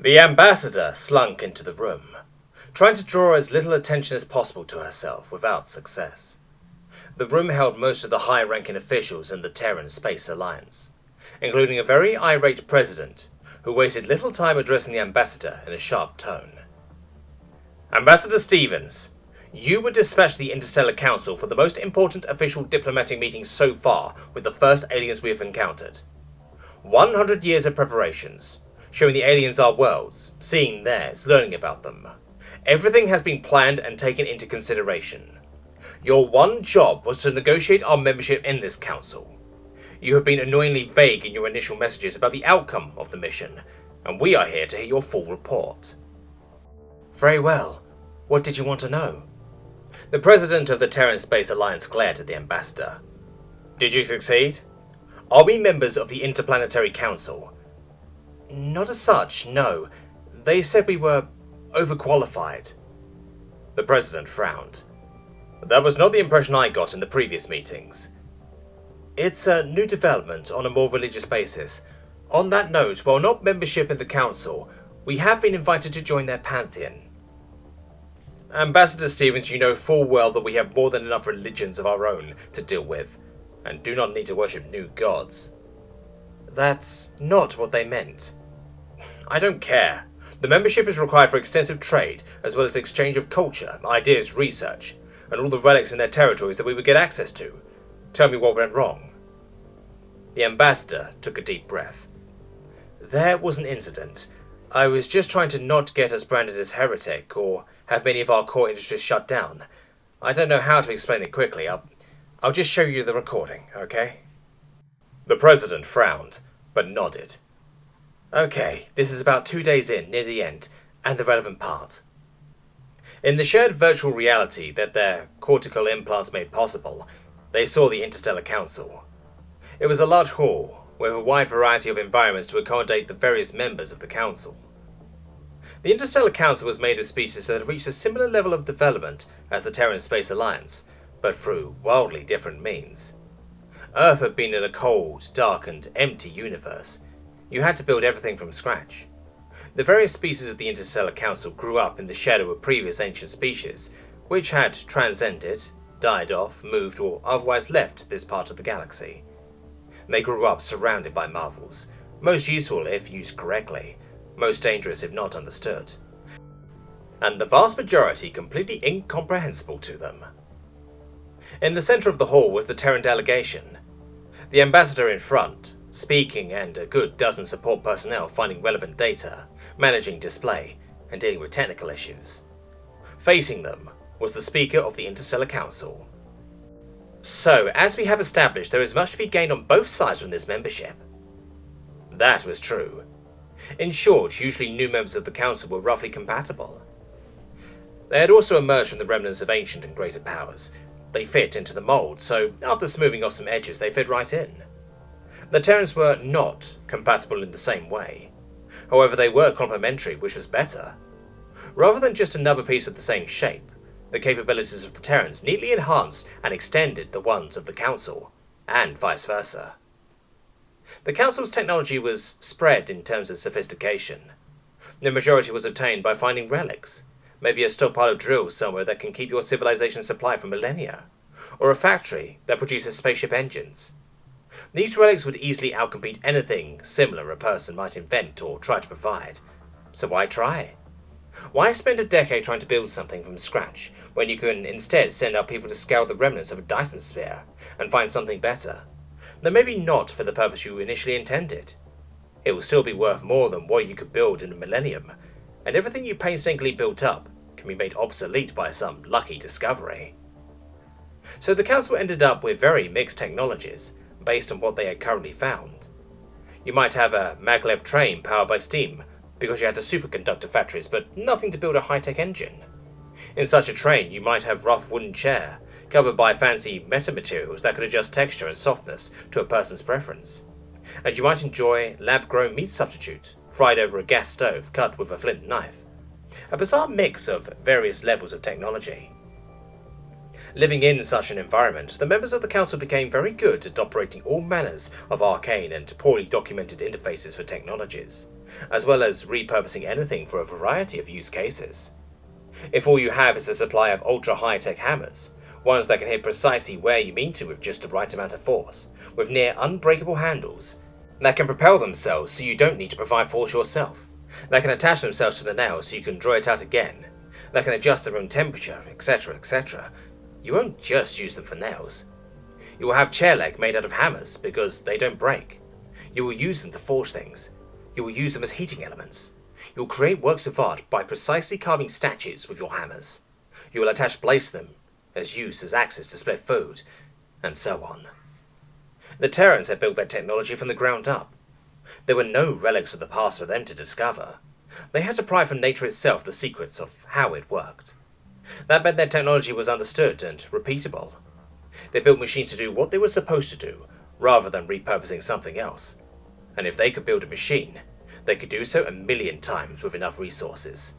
The ambassador slunk into the room, trying to draw as little attention as possible to herself without success. The room held most of the high-ranking officials in the Terran Space Alliance, including a very irate president who wasted little time addressing the ambassador in a sharp tone. Ambassador Stevens, you were dispatched to the Interstellar Council for the most important official diplomatic meeting so far with the first aliens we have encountered. 100 years of preparations, showing the aliens our worlds, seeing theirs, learning about them. Everything has been planned and taken into consideration. Your one job was to negotiate our membership in this council. You have been annoyingly vague in your initial messages about the outcome of the mission, and we are here to hear your full report. Very well. What did you want to know? The president of the Terran Space Alliance glared at the ambassador. Did you succeed? Are we members of the Interplanetary Council? Not as such, no. They said we were overqualified. The president frowned. That was not the impression I got in the previous meetings. It's a new development on a more religious basis. On that note, while not membership in the council, we have been invited to join their pantheon. Ambassador Stevens, you know full well that we have more than enough religions of our own to deal with, and do not need to worship new gods. That's not what they meant. I don't care. The membership is required for extensive trade, as well as exchange of culture, ideas, research, and all the relics in their territories that we would get access to. Tell me what went wrong. The ambassador took a deep breath. There was an incident. I was just trying to not get us branded as heretic, or have many of our core industries shut down. I don't know how to explain it quickly. I'll just show you the recording, okay? The president frowned, but nodded. Okay, this is about 2 days in, near the end, and the relevant part. In the shared virtual reality that their cortical implants made possible, they saw the Interstellar Council. It was a large hall, with a wide variety of environments to accommodate the various members of the council. The Interstellar Council was made of species that had reached a similar level of development as the Terran Space Alliance, but through wildly different means. Earth had been in a cold, dark, and empty universe. You had to build everything from scratch. The various species of the Interstellar Council grew up in the shadow of previous ancient species, which had transcended, died off, moved, or otherwise left this part of the galaxy. They grew up surrounded by marvels, most useful if used correctly, most dangerous if not understood, and the vast majority completely incomprehensible to them. In the center of the hall was the Terran delegation, the ambassador in front, speaking, and a good dozen support personnel finding relevant data, managing display, and dealing with technical issues. Facing them was the Speaker of the Interstellar Council. So, as we have established, there is much to be gained on both sides from this membership. That was true. In short, usually new members of the Council were roughly compatible. They had also emerged from the remnants of ancient and greater powers. They fit into the mold, so after smoothing off some edges, they fit right in. The Terrans were not compatible in the same way. However, they were complementary, which was better. Rather than just another piece of the same shape, the capabilities of the Terrans neatly enhanced and extended the ones of the Council, and vice versa. The Council's technology was spread in terms of sophistication. The majority was obtained by finding relics, maybe a stockpile of drills somewhere that can keep your civilization supplied for millennia, or a factory that produces spaceship engines. These relics would easily outcompete anything similar a person might invent or try to provide, so why try? Why spend a decade trying to build something from scratch when you can instead send out people to scour the remnants of a Dyson sphere and find something better? Though maybe not for the purpose you initially intended. It will still be worth more than what you could build in a millennium, and everything you painstakingly built up can be made obsolete by some lucky discovery. So the Council ended up with very mixed technologies, based on what they had currently found. You might have a maglev train powered by steam, because you had the superconductor factories, but nothing to build a high-tech engine. In such a train, you might have rough wooden chair, covered by fancy metamaterials that could adjust texture and softness to a person's preference. And you might enjoy lab-grown meat substitute, fried over a gas stove cut with a flint knife. A bizarre mix of various levels of technology. Living in such an environment, the members of the Council became very good at operating all manners of arcane and poorly documented interfaces for technologies, as well as repurposing anything for a variety of use cases. If all you have is a supply of ultra-high-tech hammers, ones that can hit precisely where you mean to with just the right amount of force, with near unbreakable handles, that can propel themselves so you don't need to provide force yourself, that can attach themselves to the nail so you can draw it out again, that can adjust their own temperature, etc., etc., you won't just use them for nails. You will have chair leg made out of hammers because they don't break. You will use them to forge things. You will use them as heating elements. You will create works of art by precisely carving statues with your hammers. You will attach blades to them, as used as axes to split food, and so on. The Terrans had built their technology from the ground up. There were no relics of the past for them to discover. They had to pry from nature itself the secrets of how it worked. That meant their technology was understood and repeatable. They built machines to do what they were supposed to do, rather than repurposing something else. And if they could build a machine, they could do so 1,000,000 times with enough resources.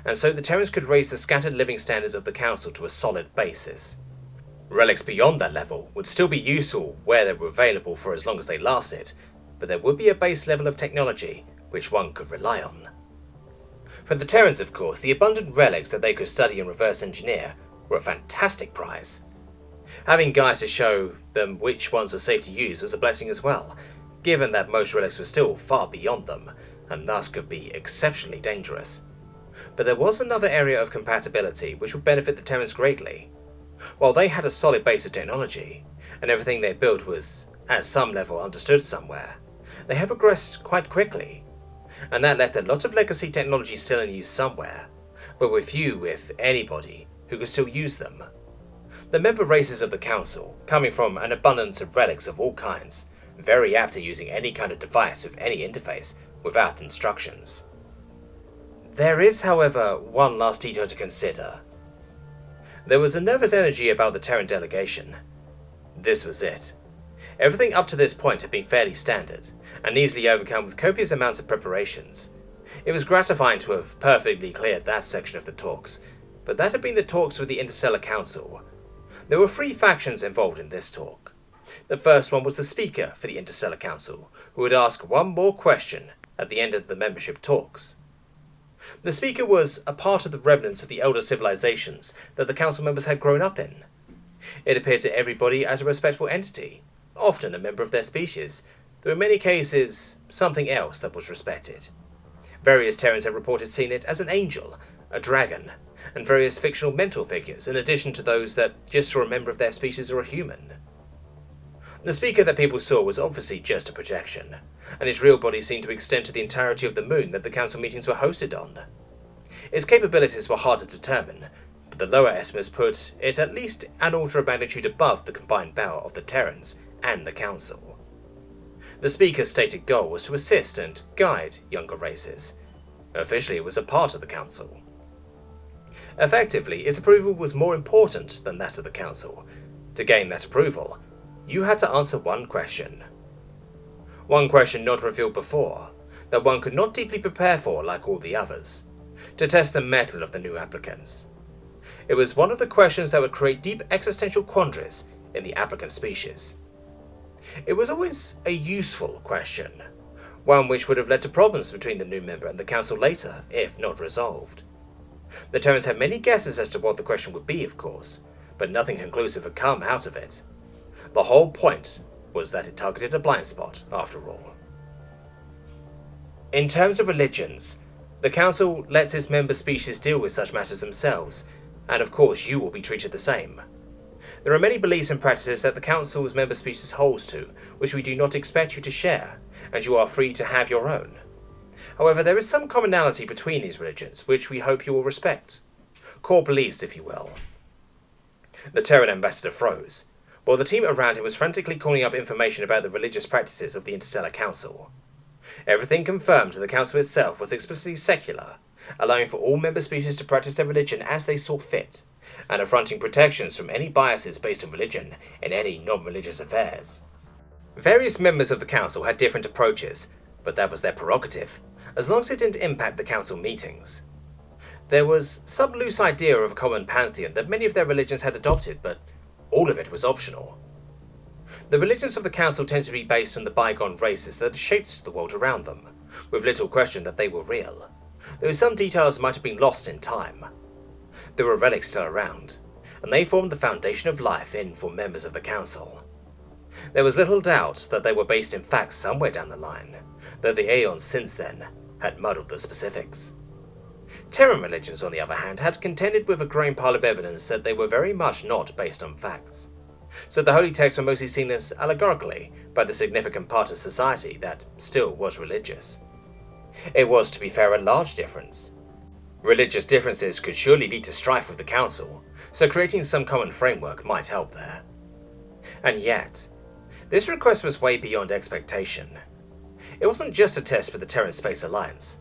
And so the Terrans could raise the scattered living standards of the Council to a solid basis. Relics beyond that level would still be useful where they were available for as long as they lasted, but there would be a base level of technology which one could rely on. For the Terrans, of course, the abundant relics that they could study and reverse engineer were a fantastic prize. Having guys to show them which ones were safe to use was a blessing as well, given that most relics were still far beyond them, and thus could be exceptionally dangerous. But there was another area of compatibility which would benefit the Terrans greatly. While they had a solid base of technology, and everything they built was, at some level, understood somewhere, they had progressed quite quickly, and that left a lot of legacy technology still in use somewhere, but with few, if anybody, who could still use them. The member races of the Council, coming from an abundance of relics of all kinds, very apt at using any kind of device with any interface, without instructions. There is, however, one last detail to consider. There was a nervous energy about the Terran delegation. This was it. Everything up to this point had been fairly standard, and easily overcome with copious amounts of preparations. It was gratifying to have perfectly cleared that section of the talks, but that had been the talks with the Interstellar Council. There were 3 factions involved in this talk. The first one was the speaker for the Interstellar Council, who would ask one more question at the end of the membership talks. The speaker was a part of the remnants of the elder civilizations that the council members had grown up in. It appeared to everybody as a respectable entity, often a member of their species, though in many cases something else that was respected. Various Terrans had reported seeing it as an angel, a dragon, and various fictional mental figures, in addition to those that just saw a member of their species or a human. The speaker that people saw was obviously just a projection, and his real body seemed to extend to the entirety of the moon that the council meetings were hosted on. Its capabilities were hard to determine, but the lower estimates put it at least an order of magnitude above the combined power of the Terrans and the council. The speaker's stated goal was to assist and guide younger races. Officially, it was a part of the council. Effectively, its approval was more important than that of the council. To gain that approval, you had to answer one question. One question not revealed before, that one could not deeply prepare for like all the others, to test the mettle of the new applicants. It was one of the questions that would create deep existential quandaries in the applicant species. It was always a useful question, one which would have led to problems between the new member and the council later, if not resolved. The Terrans had many guesses as to what the question would be, of course, but nothing conclusive had come out of it. The whole point was that it targeted a blind spot, after all. In terms of religions, the Council lets its member species deal with such matters themselves, and of course you will be treated the same. There are many beliefs and practices that the Council's member species holds to, which we do not expect you to share, and you are free to have your own. However, there is some commonality between these religions, which we hope you will respect. Core beliefs, if you will. The Terran ambassador froze, while the team around him was frantically calling up information about the religious practices of the Interstellar Council. Everything confirmed the Council itself was explicitly secular, allowing for all member species to practice their religion as they saw fit, and affronting protections from any biases based on religion in any non-religious affairs. Various members of the Council had different approaches, but that was their prerogative, as long as it didn't impact the Council meetings. There was some loose idea of a common pantheon that many of their religions had adopted, but all of it was optional. The religions of the Council tend to be based on the bygone races that shaped the world around them, with little question that they were real, though some details might have been lost in time. There were relics still around, and they formed the foundation of life for members of the Council. There was little doubt that they were based in facts somewhere down the line, though the aeons since then had muddled the specifics. Terran religions, on the other hand, had contended with a growing pile of evidence that they were very much not based on facts, so the holy texts were mostly seen as allegorically by the significant part of society that still was religious. It was, to be fair, a large difference. Religious differences could surely lead to strife with the Council, so creating some common framework might help there. And yet, this request was way beyond expectation. It wasn't just a test for the Terran Space Alliance.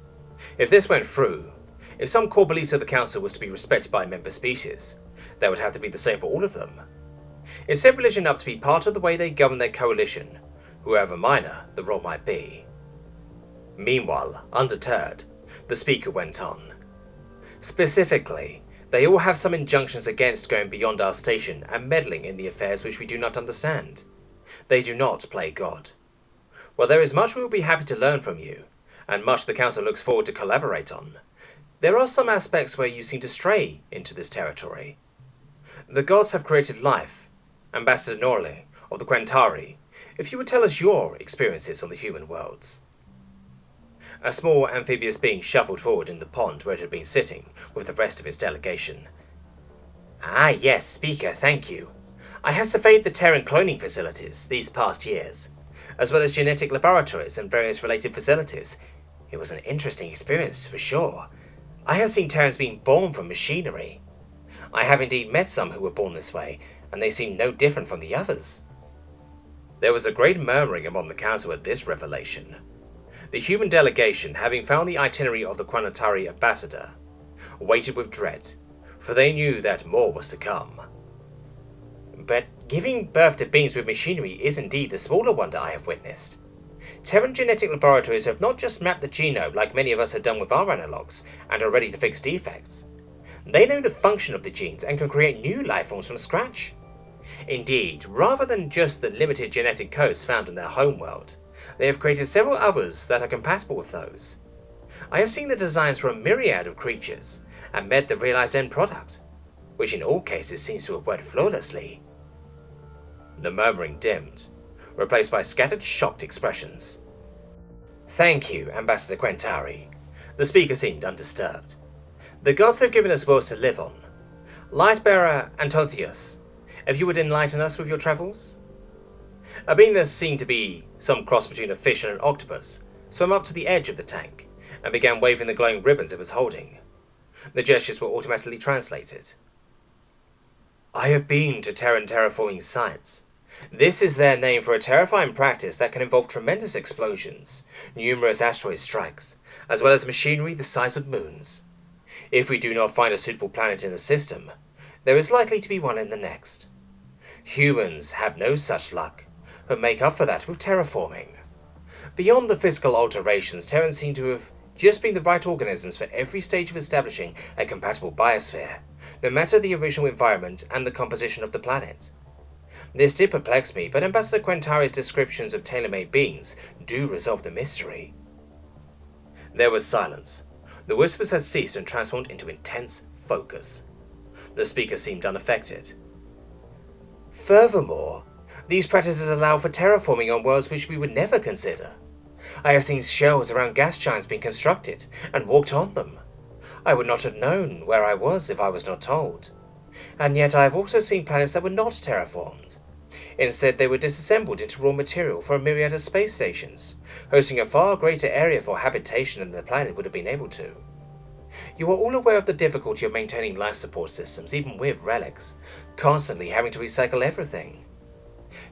If this went through, if some core beliefs of the Council was to be respected by member species, that would have to be the same for all of them. It set religion up to be part of the way they govern their coalition, however minor the role might be. Meanwhile, undeterred, the speaker went on. Specifically, they all have some injunctions against going beyond our station and meddling in the affairs which we do not understand. They do not play God. While there is much we will be happy to learn from you, and much the Council looks forward to collaborate on, there are some aspects where you seem to stray into this territory. The gods have created life. Ambassador Norley, of the Quentari, if you would tell us your experiences on the human worlds. A small amphibious being shuffled forward in the pond where it had been sitting with the rest of its delegation. Ah yes, Speaker, thank you. I have surveyed the Terran cloning facilities these past years, as well as genetic laboratories and various related facilities. It was an interesting experience, for sure. I have seen Terrans being born from machinery. I have indeed met some who were born this way, and they seemed no different from the others. There was a great murmuring among the Council at this revelation. The human delegation, having found the itinerary of the Quentari ambassador, waited with dread, for they knew that more was to come. But giving birth to beings with machinery is indeed the smaller wonder I have witnessed. Terran genetic laboratories have not just mapped the genome like many of us have done with our analogues and are ready to fix defects. They know the function of the genes and can create new life forms from scratch. Indeed, rather than just the limited genetic codes found in their homeworld, they have created several others that are compatible with those. I have seen the designs for a myriad of creatures and met the realized end product, which in all cases seems to have worked flawlessly. The murmuring dimmed, replaced by scattered shocked expressions. Thank you, Ambassador Quentari. The speaker seemed undisturbed. The gods have given us worlds to live on. Lightbearer Antothius, if you would enlighten us with your travels? A being that seemed to be some cross between a fish and an octopus swam up to the edge of the tank and began waving the glowing ribbons it was holding. The gestures were automatically translated. I have been to Terran terraforming sites. This is their name for a terrifying practice that can involve tremendous explosions, numerous asteroid strikes, as well as machinery the size of moons. If we do not find a suitable planet in the system, there is likely to be one in the next. Humans have no such luck, but make up for that with terraforming. Beyond the physical alterations, Terrans seem to have just been the right organisms for every stage of establishing a compatible biosphere, no matter the original environment and the composition of the planet. This did perplex me, but Ambassador Quentari's descriptions of tailor-made beings do resolve the mystery. There was silence. The whispers had ceased and transformed into intense focus. The speaker seemed unaffected. Furthermore, these practices allow for terraforming on worlds which we would never consider. I have seen shells around gas giants being constructed and walked on them. I would not have known where I was if I was not told. And yet I have also seen planets that were not terraformed. Instead, they were disassembled into raw material for a myriad of space stations, hosting a far greater area for habitation than the planet would have been able to. You are all aware of the difficulty of maintaining life support systems, even with relics, constantly having to recycle everything.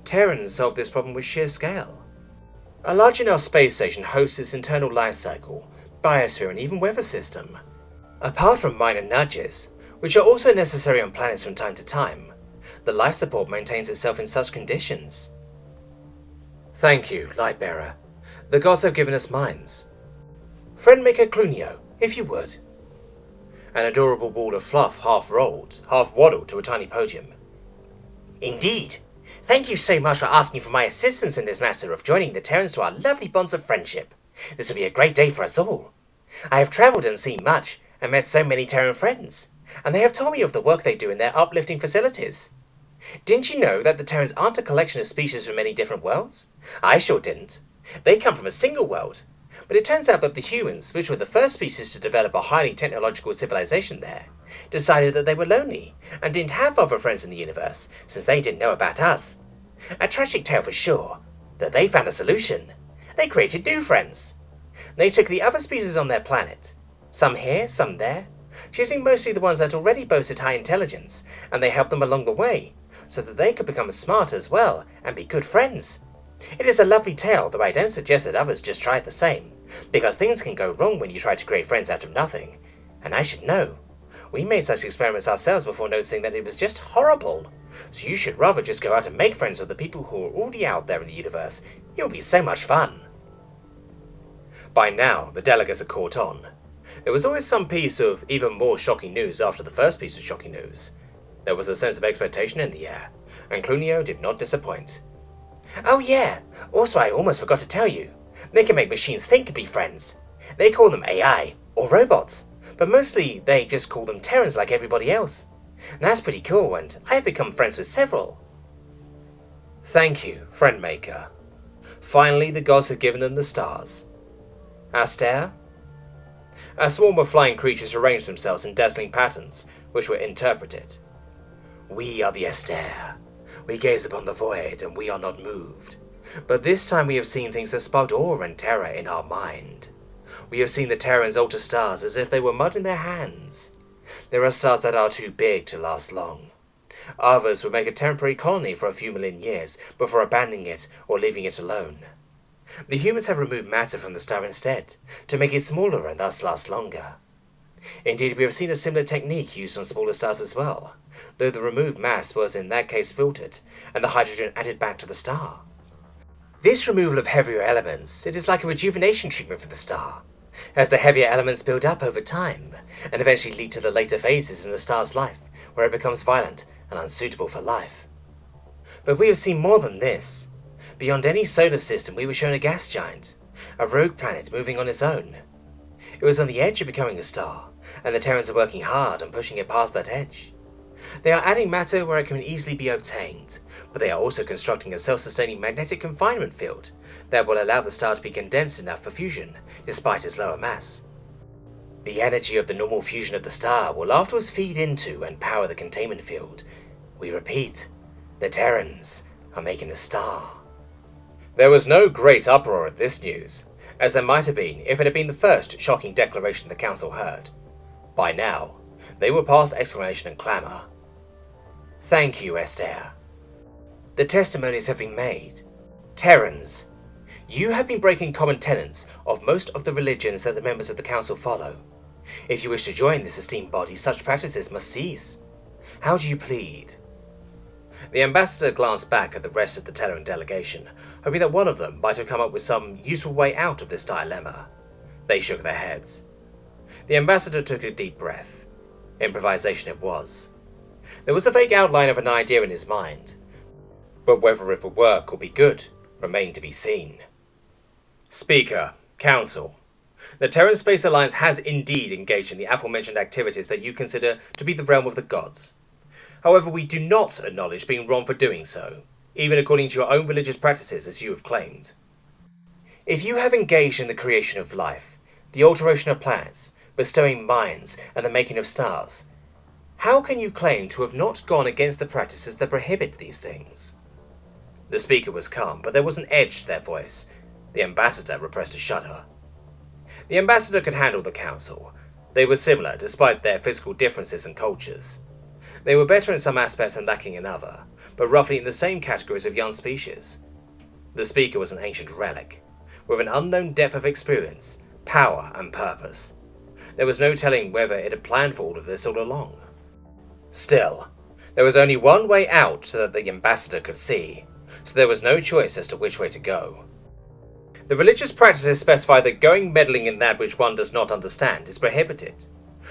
Terrans solved this problem with sheer scale. A large enough space station hosts its internal life cycle, biosphere and even weather system. Apart from minor nudges, which are also necessary on planets from time to time, the life support maintains itself in such conditions. Thank you, Lightbearer. The gods have given us minds. Friendmaker Clunio, if you would. An adorable ball of fluff half rolled, half waddled to a tiny podium. Indeed. Thank you so much for asking for my assistance in this matter of joining the Terrans to our lovely bonds of friendship. This will be a great day for us all. I have travelled and seen much, and met so many Terran friends, and they have told me of the work they do in their uplifting facilities. Didn't you know that the Terrans aren't a collection of species from many different worlds? I sure didn't. They come from a single world. But it turns out that the humans, which were the first species to develop a highly technological civilization there, decided that they were lonely and didn't have other friends in the universe, since they didn't know about us. A tragic tale for sure, that they found a solution. They created new friends. They took the other species on their planet, some here, some there, choosing mostly the ones that already boasted high intelligence, and they helped them along the way, so that they could become smart as well and be good friends. It is a lovely tale, though I don't suggest that others just try the same, because things can go wrong when you try to create friends out of nothing. And I should know. We made such experiments ourselves before noticing that it was just horrible. So you should rather just go out and make friends with the people who are already out there in the universe. It will be so much fun. By now, the delegates had caught on. There was always some piece of even more shocking news after the first piece of shocking news. There was a sense of expectation in the air, and Clunio did not disappoint. Oh yeah, also I almost forgot to tell you. They can make machines think and be friends. They call them AI, or robots, but mostly they just call them Terrans like everybody else. That's pretty cool, and I have become friends with several. Thank you, friend maker. Finally, the gods had given them the stars. Aster? A swarm of flying creatures arranged themselves in dazzling patterns, which were interpreted. We are the Aster. We gaze upon the void, and we are not moved. But this time we have seen things that sparked awe and terror in our mind. We have seen the Terrans alter stars as if they were mud in their hands. There are stars that are too big to last long. Others would make a temporary colony for a few million years before abandoning it or leaving it alone. The humans have removed matter from the star instead, to make it smaller and thus last longer. Indeed, we have seen a similar technique used on smaller stars as well, though the removed mass was in that case filtered, and the hydrogen added back to the star. This removal of heavier elements, it is like a rejuvenation treatment for the star, as the heavier elements build up over time, and eventually lead to the later phases in the star's life, where it becomes violent and unsuitable for life. But we have seen more than this. Beyond any solar system, we were shown a gas giant, a rogue planet moving on its own. It was on the edge of becoming a star, and the Terrans are working hard on pushing it past that edge. They are adding matter where it can easily be obtained, but they are also constructing a self-sustaining magnetic confinement field that will allow the star to be condensed enough for fusion, despite its lower mass. The energy of the normal fusion of the star will afterwards feed into and power the containment field. We repeat, the Terrans are making a star. There was no great uproar at this news, as there might have been if it had been the first shocking declaration the council heard. By now, they were past exclamation and clamour. Thank you, Esther. The testimonies have been made. Terrans, you have been breaking common tenets of most of the religions that the members of the council follow. If you wish to join this esteemed body, such practices must cease. How do you plead? The ambassador glanced back at the rest of the Terran delegation, hoping that one of them might have come up with some useful way out of this dilemma. They shook their heads. The ambassador took a deep breath. Improvisation it was. There was a vague outline of an idea in his mind, but whether it would work or be good remained to be seen. Speaker, Council, the Terran Space Alliance has indeed engaged in the aforementioned activities that you consider to be the realm of the gods. However, we do not acknowledge being wrong for doing so, even according to your own religious practices as you have claimed. If you have engaged in the creation of life, the alteration of planets, bestowing minds, and the making of stars, how can you claim to have not gone against the practices that prohibit these things? The speaker was calm, but there was an edge to their voice. The ambassador repressed a shudder. The ambassador could handle the council. They were similar, despite their physical differences and cultures. They were better in some aspects and lacking in other, but roughly in the same categories of young species. The speaker was an ancient relic, with an unknown depth of experience, power, and purpose. There was no telling whether it had planned for all of this all along. Still, there was only one way out so that the ambassador could see, so there was no choice as to which way to go. The religious practices specify that going meddling in that which one does not understand is prohibited.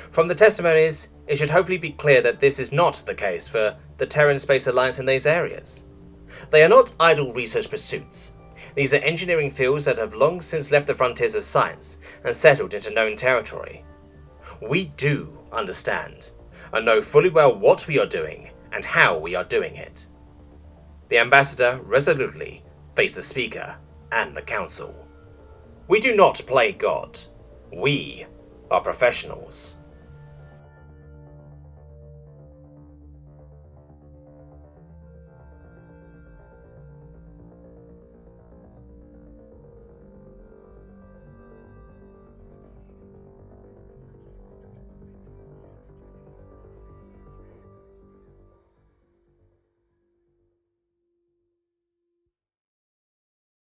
From the testimonies, it should hopefully be clear that this is not the case for the Terran Space Alliance in these areas. They are not idle research pursuits. These are engineering fields that have long since left the frontiers of science and settled into known territory. We do understand, and know fully well what we are doing and how we are doing it. The ambassador resolutely faced the speaker and the council. We do not play God. We are professionals.